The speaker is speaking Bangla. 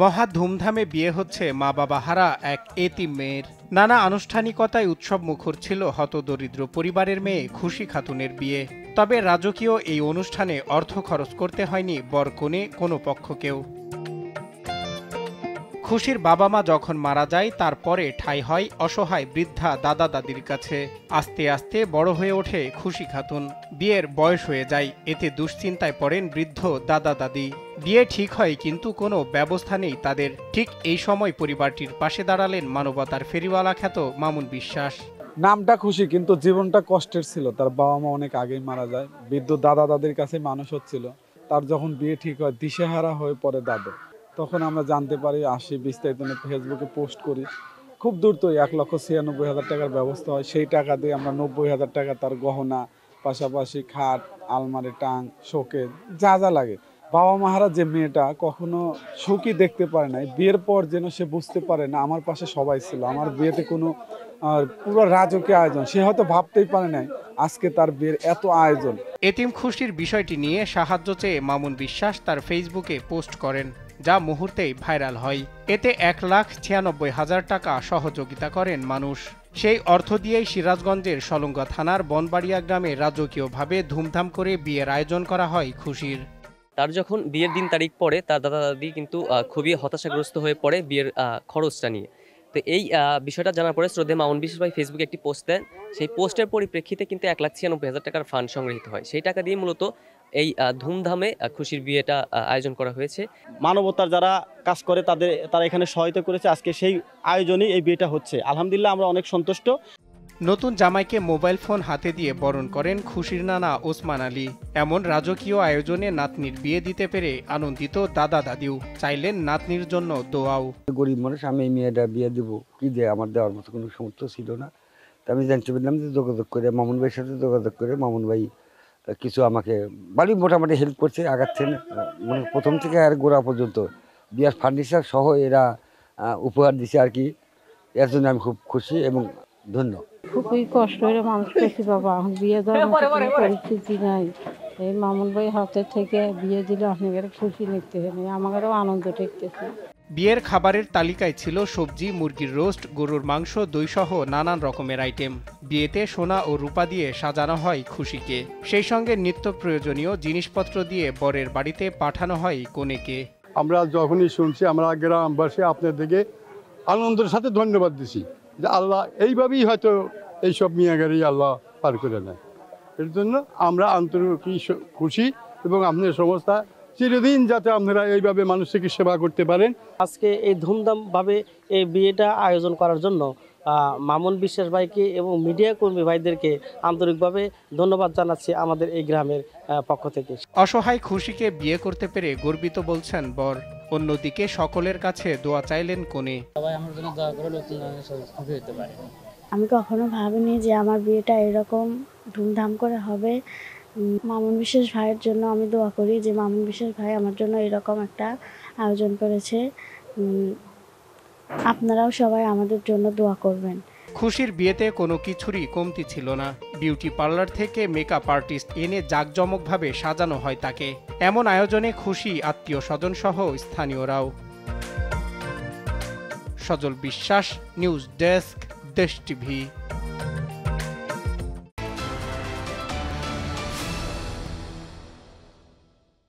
মহা ধুমধামে বিয়ে হচ্ছে মা বাবা হারা এক এতিম মেয়ের। নানা আনুষ্ঠানিকতায় উৎসব মুখর ছিল হতদরিদ্র পরিবারের মেয়ে খুশি খাতুনের বিয়ে। তবে রাজকীয় এই অনুষ্ঠানে অর্থ খরচ করতে হয়নি বর কনে কোনো পক্ষকেও। খুশির বাবা মা যখন মারা যায় তারপরে ঠাঁই হয় অসহায় বৃদ্ধা দাদা দাদির কাছে। আস্তে আস্তে বড় হয়ে ওঠে খুশি খাতুন, বিয়ের বয়স হয়ে যায়, এতে দুশ্চিন্তায় পড়েন বৃদ্ধ দাদা দাদি। বিয়ে ঠিক হয় কিন্তু কোনো ব্যবস্থা নেই তাদের। ঠিক এই সময় পরিবারটির পাশে দাঁড়ালেন মানবতার ফেরিওয়ালা খ্যাত মামুন বিশ্বাস। নামটা খুশি কিন্তু জীবনটা কষ্টের ছিল। তার বাবা মা অনেক আগেই মারা যায়, বৃদ্ধ দাদা দাদির কাছে মানুষ হচ্ছিল। তার যখন বিয়ে ঠিক হয় দিশেহারা হয়ে পড়ে দাদু, তখন আমরা জানতে পারি, আসি বিস্তারিত ফেসবুকে পোস্ট করি। খুব দ্রুতই 1,96,000 টাকার ব্যবস্থা হয়। সেই টাকা দিয়ে আমরা 90,000 টাকা তার গহনা, পাশাপাশি খাট, আলমারি, টাং, শোকেস যা যা লাগে। বাবা মাহারা যে মেয়েটা কখনো সুখী দেখতে পারে নাই, বিয়ের পর যেন সে বুঝতে পারে না আমার পাশে সবাই ছিল, আমার বিয়েতে কোনো পুরো রাজকীয় আয়োজন সে হয়তো ভাবতেই পারে নাই আজকে তার বিয়ের এত আয়োজন। এতিম খুশির বিষয়টি নিয়ে সাহায্য চেয়ে মামুন বিশ্বাস তার ফেসবুকে পোস্ট করেন, যা মুহূর্তেই ভাইরাল হয়। এতে 1,96,000 টাকা সহযোগিতা করেন মানুষ। সেই অর্থ দিয়েই সিরাজগঞ্জের সলঙ্গা থানার বনবাড়িয়া গ্রামে রাজকীয়ভাবে ধুমধাম করে বিয়ের আয়োজন করা হয় খুশির। তার যখন বিয়ের দিন তারিখ পড়ে তার দাদা দাদি কিন্তু খুবই হতাশাগ্রস্ত হয়ে পড়ে বিয়ের খরচটা নিয়ে। তো এই বিষয়টা জানার পরে শ্রদ্ধেয় মামুন বিশ্বাস ভাই ফেসবুকে একটি পোস্ট দেন। সেই পোস্টের পরিপ্রেক্ষিতে কিন্তু 1,96,000 টাকার ফান্ড সংগৃহীত হয়। সেই টাকা দিয়ে মূলত এই ধুমধামে খুশির বিয়েটা আয়োজন করা হয়েছে। মানবতার যারা কাজ করে তারা এখানে সহায়তা করেছে। আজকে সেই আয়োজনেই এই বিয়েটা হচ্ছে। আলহামদুলিল্লাহ আমরা অনেক সন্তুষ্ট। নতুন জামাইকে মোবাইল ফোন হাতে দিয়ে বরণ করেন খুশির নানা ওসমান আলী। এমন রাজকীয় আয়োজনে নাতনির বিয়ে দিতে পেরে আনন্দিত দাদা দাদিও, চাইলেন নাতনির জন্য দোয়াও। গরিব মানুষ, আমি এই মেয়েটা বিয়ে দেবো, কি দিয়ে আমার দেওয়ার মতো কোনো সামর্থ্য ছিল না। তা আমি জানতে পারলাম যে যোগাযোগ করে মামুন ভাইয়ের সাথে যোগাযোগ করে মামুন ভাই কিছু আমাকে বাড়ি মোটামুটি হেল্প করছে, আগাচ্ছেন মানে প্রথম থেকে আর গোড়া পর্যন্ত বিয়ার ফার্নিচার সহ এরা উপহার দিছে আর কি। এর জন্য আমি খুব খুশি এবং ধন্য। খুবই কষ্ট হয়ে মানুষ করছি বাবা, এখন বিয়ে দেওয়ার মতো কোনো পরিস্থিতি নাই। এই মামুন ভাই হাতে থেকে বিয়ে দিলে আপনাদের খুশি নিতে হবে, আমাদেরও আনন্দ ঠেকতেছে। বিয়ের খাবারের তালিকায় ছিল সবজি, মুরগির রোস্ট, গরুর মাংস, দই সহ নানান রকমের আইটেম। বিয়েতে সোনা ও রূপা দিয়ে সাজানো হয় খুশিকে। সেই সঙ্গে নিত্য প্রয়োজনীয় জিনিসপত্র দিয়ে বরের বাড়িতে পাঠানো হয় কনেকে। আমরা যখনই শুনছি আমরা গ্রামবাসী আপনাদেরকে আনন্দের সাথে ধন্যবাদ দিছি যে আল্লাহ এইভাবেই হয়তো এইসব মিয়াগারি আল্লাহ পার করে নেয়। এর জন্য আমরা আন্তরিক খুশি এবং আপনার সংস্থা চিরদিন যাতে আপনারা এইভাবে মানুষকে সেবা করতে পারেন। আজকে এই ধুমধামভাবে এই বিয়েটা আয়োজন করার জন্য মামুন বিশ্বাস ভাইকে এবং মিডিয়া কর্মী ভাইদেরকে আন্তরিকভাবে ধন্যবাদ জানাচ্ছি আমাদের এই গ্রামের পক্ষ থেকে। অসহায় খুশিকে বিয়ে করতে পেরে গর্বিত বলছেন বর। অন্যদিকে সকলের কাছে দোয়া চাইলেন কনে। সবাই আমার জন্য দোয়া করে নতুন খুশি হতে পারে। আমি কখনো ভাবিনি যে আমার বিয়েটা এরকম ধুমধাম করে হবে। মামুন বিশ্বাস ভাইয়ের জন্য আমি দোয়া করি যে মামুন বিশ্বাস ভাই আমার জন্য এরকম একটা আয়োজন করেছে। আপনারাও সবাই আমাদের জন্য দোয়া করবেন। খুশির বিয়েতে কোনো কিছুরই কমতি ছিল না। বিউটি পার্লার থেকে মেকআপ আর্টিস্ট এনে জাঁকজমকভাবে সাজানো হয় তাকে। এমন আয়োজনে খুশি আত্মীয় স্বজন সহ স্থানীয়রাও। সজল বিশ্বাস, নিউজ ডেস্ক, দেশ টিভি।